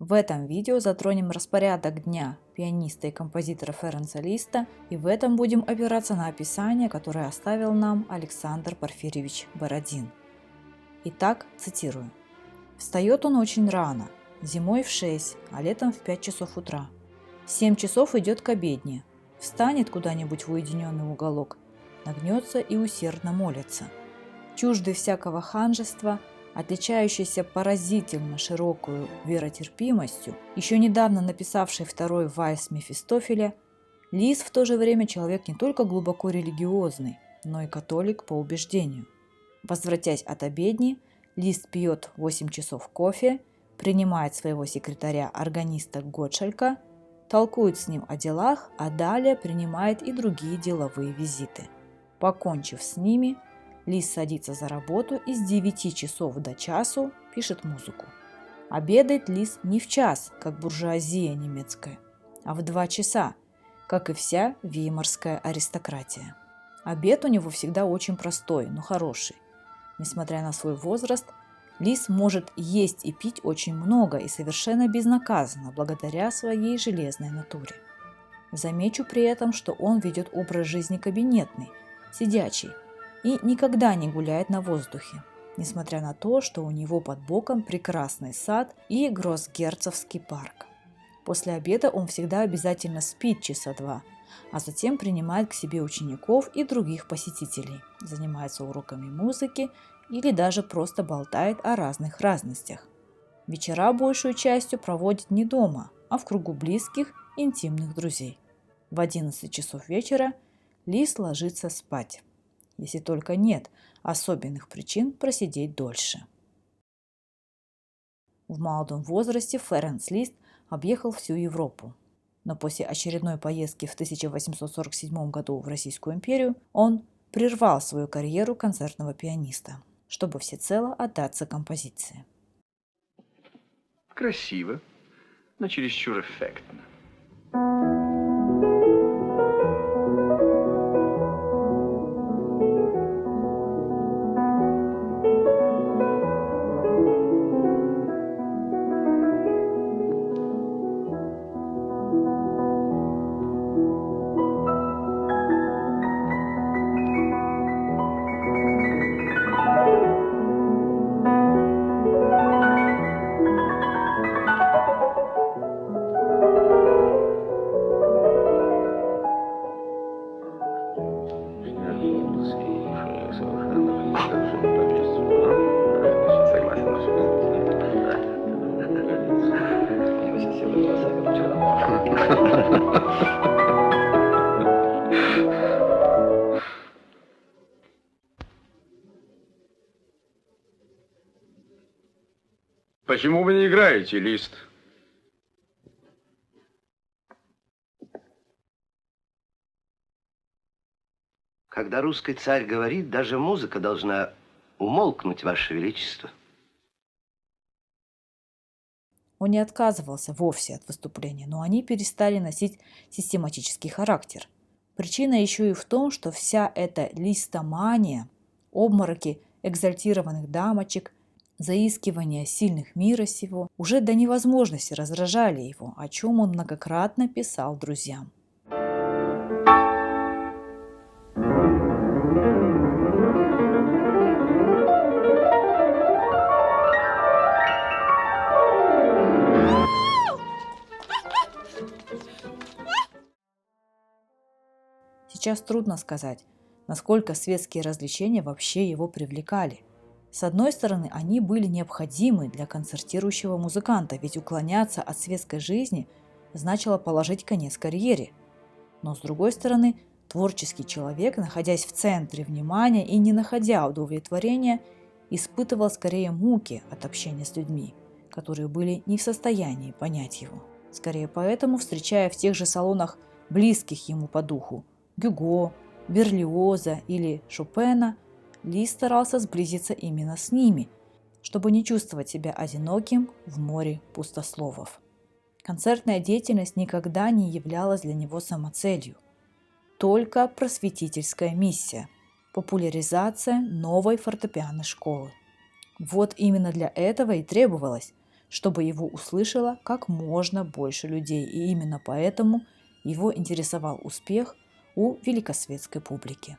В этом видео затронем распорядок дня пианиста и композитора Ференца Листа, и в этом будем опираться на описание, которое оставил нам Александр Порфирьевич Бородин. Итак, цитирую. «Встает он очень рано, зимой в 6, а летом в 5 часов утра. В 7 часов идет к обедне, встанет куда-нибудь в уединенный уголок, нагнется и усердно молится. Чуждый всякого ханжества, отличающийся поразительно широкую веротерпимостью, еще недавно написавший второй вальс Мефистофеля, Лист в то же время человек не только глубоко религиозный, но и католик по убеждению. Возвратясь от обедни, Лист пьет 8 часов кофе, принимает своего секретаря-органиста Готшалька, толкует с ним о делах, а далее принимает и другие деловые визиты. Покончив с ними, Лист садится за работу и с 9 часов до часу пишет музыку. Обедает Лист не в час, как буржуазия немецкая, а в 2 часа, как и вся веймарская аристократия. Обед у него всегда очень простой, но хороший. Несмотря на свой возраст, Лист может есть и пить очень много и совершенно безнаказанно благодаря своей железной натуре. Замечу при этом, что он ведет образ жизни кабинетный, сидячий, и никогда не гуляет на воздухе, несмотря на то, что у него под боком прекрасный сад и Гроссгерцогский парк. После обеда он всегда обязательно спит часа 2, а затем принимает к себе учеников и других посетителей, занимается уроками музыки или даже просто болтает о разных разностях. Вечера большую частью проводит не дома, а в кругу близких, интимных друзей. В 11 часов вечера Лист ложится спать, если только нет особенных причин просидеть дольше. В молодом возрасте Ференц Лист объехал всю Европу, но после очередной поездки в 1847 году в Российскую империю он прервал свою карьеру концертного пианиста, чтобы всецело отдаться композиции. Красиво, но чересчур эффектно. Почему вы не играете, Лист? Когда русский царь говорит, даже музыка должна умолкнуть, Ваше Величество. Он не отказывался вовсе от выступления, но они перестали носить систематический характер. Причина еще и в том, что вся эта листомания, обмороки экзальтированных дамочек, заискивания сильных мира сего уже до невозможности раздражали его, о чем он многократно писал друзьям. Сейчас трудно сказать, насколько светские развлечения вообще его привлекали. С одной стороны, они были необходимы для концертирующего музыканта, ведь уклоняться от светской жизни значило положить конец карьере. Но с другой стороны, творческий человек, находясь в центре внимания и не находя удовлетворения, испытывал скорее муки от общения с людьми, которые были не в состоянии понять его. Скорее поэтому, встречая в тех же салонах близких ему по духу Гюго, Берлиоза или Шопена, Лист старался сблизиться именно с ними, чтобы не чувствовать себя одиноким в море пустословов. Концертная деятельность никогда не являлась для него самоцелью, только просветительская миссия, популяризация новой фортепианной школы. Вот именно для этого и требовалось, чтобы его услышало как можно больше людей, и именно поэтому его интересовал успех у великосветской публики.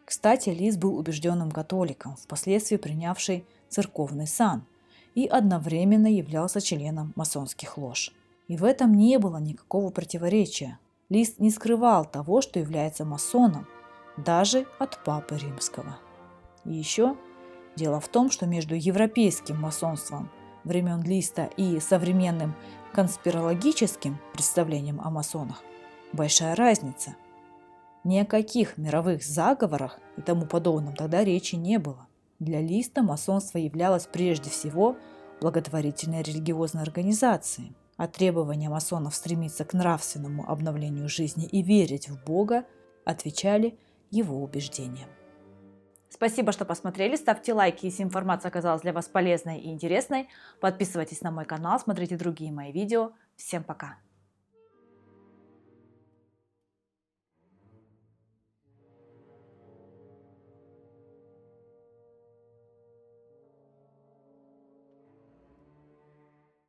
Кстати, Лист был убежденным католиком, впоследствии принявший церковный сан, и одновременно являлся членом масонских лож. И в этом не было никакого противоречия. Лист не скрывал того, что является масоном, даже от Папы Римского. И еще дело в том, что между европейским масонством времен Листа и современным конспирологическим представлением о масонах большая разница. Ни о каких мировых заговорах и тому подобном тогда речи не было. Для Листа масонство являлось прежде всего благотворительной религиозной организацией, а требования масонов стремиться к нравственному обновлению жизни и верить в Бога отвечали его убеждениям. Спасибо, что посмотрели. Ставьте лайки, если информация оказалась для вас полезной и интересной. Подписывайтесь на мой канал, смотрите другие мои видео. Всем пока!